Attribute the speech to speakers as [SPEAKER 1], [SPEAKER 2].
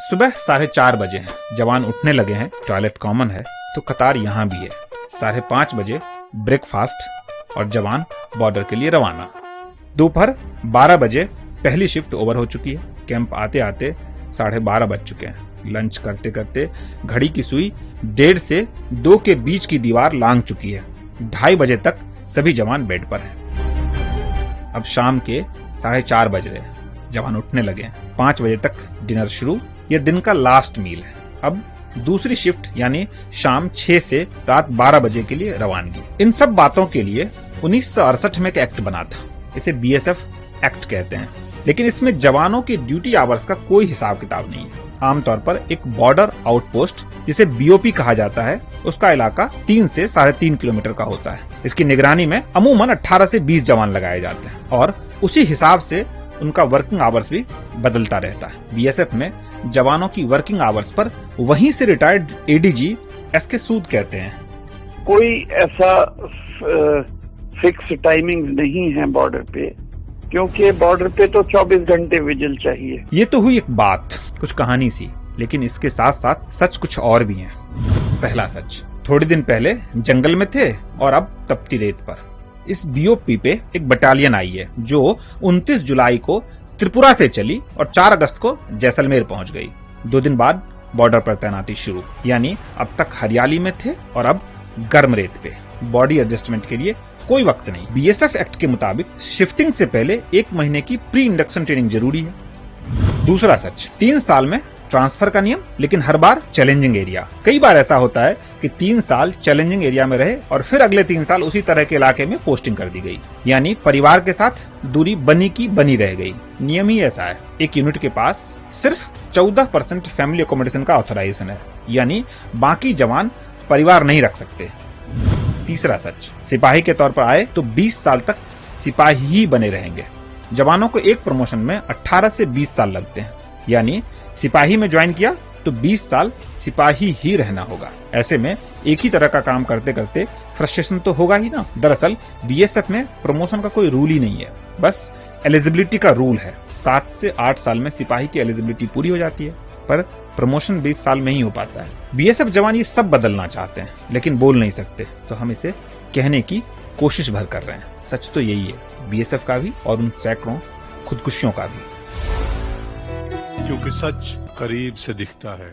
[SPEAKER 1] सुबह 4:30 बजे हैं, जवान उठने लगे हैं, टॉयलेट कॉमन है तो कतार यहाँ भी है। 5:30 बजे ब्रेकफास्ट और जवान बॉर्डर के लिए रवाना। दोपहर 12 बजे पहली शिफ्ट ओवर हो चुकी है। कैंप आते आते 12:30 बज चुके हैं। लंच करते करते घड़ी की सुई 1:30 से 2 के बीच की दीवार लांघ चुकी है। 2:30 बजे तक सभी जवान बेड पर हैं। अब शाम के 4:30 बज रहे हैं, जवान उठने लगे हैं। 5 बजे तक डिनर शुरू। यह दिन का लास्ट मील है। अब दूसरी शिफ्ट यानी शाम 6 से रात 12 बजे के लिए रवानगी। इन सब बातों के लिए 1968 में एक एक्ट बना था, इसे बीएसएफ एक्ट कहते हैं। लेकिन इसमें जवानों के ड्यूटी आवर्स का कोई हिसाब किताब नहीं है। आमतौर पर एक बॉर्डर आउटपोस्ट जिसे बीओपी कहा जाता है, उसका इलाका 3 से 3.5 किलोमीटर का होता है। इसकी निगरानी में अमूमन 18 से 20 जवान लगाए जाते हैं और उसी हिसाब से उनका वर्किंग आवर्स भी बदलता रहता है। बीएसएफ में जवानों की वर्किंग आवर्स पर वहीं से रिटायर्ड एडीजी एसके सूद कहते हैं,
[SPEAKER 2] कोई ऐसा फिक्स टाइमिंग नहीं है बॉर्डर पे, क्योंकि बॉर्डर पे तो 24 घंटे विजिल चाहिए।
[SPEAKER 1] ये तो हुई एक बात, कुछ कहानी सी, लेकिन इसके साथ साथ सच कुछ और भी है। पहला सच, थोड़े दिन पहले जंगल में थे और अब तपती रेत पर। इस बीओपी पे एक बटालियन आई है जो 29 जुलाई को त्रिपुरा से चली और 4 अगस्त को जैसलमेर पहुंच गई। 2 दिन बाद बॉर्डर पर तैनाती शुरू, यानी अब तक हरियाली में थे और अब गर्म रेत पे। बॉडी एडजस्टमेंट के लिए कोई वक्त नहीं। बीएसएफ एक्ट के मुताबिक शिफ्टिंग से पहले 1 महीने की प्री इंडक्शन ट्रेनिंग जरूरी है। दूसरा सच, 3 साल में ट्रांसफर का नियम, लेकिन हर बार चैलेंजिंग एरिया। कई बार ऐसा होता है कि 3 साल चैलेंजिंग एरिया में रहे और फिर अगले 3 साल उसी तरह के इलाके में पोस्टिंग कर दी गई, यानी परिवार के साथ दूरी बनी की बनी रह गई। नियम ही ऐसा है। एक यूनिट के पास सिर्फ 14% फैमिली अकोमोडेशन का ऑथराइजेशन है, यानी बाकी जवान परिवार नहीं रख सकते। तीसरा सच, सिपाही के तौर पर आए तो 20 साल तक सिपाही ही बने रहेंगे। जवानों को एक प्रमोशन में 18 से 20 साल लगते हैं, यानी सिपाही में ज्वाइन किया तो 20 साल सिपाही ही रहना होगा। ऐसे में एक ही तरह का काम करते करते फ्रस्ट्रेशन तो होगा ही ना। दरअसल बीएसएफ में प्रमोशन का कोई रूल ही नहीं है, बस एलिजिबिलिटी का रूल है। 7 से 8 साल में सिपाही की एलिजिबिलिटी पूरी हो जाती है, पर प्रमोशन 20 साल में ही हो पाता है। बीएसएफ जवान ये सब बदलना चाहते हैं लेकिन बोल नहीं सकते, तो हम इसे कहने की कोशिश भर कर रहे हैं। सच तो यही है, बीएसएफ का भी और उन सैकड़ों खुदकुशियों का भी।
[SPEAKER 3] क्योंकि सच करीब से दिखता है।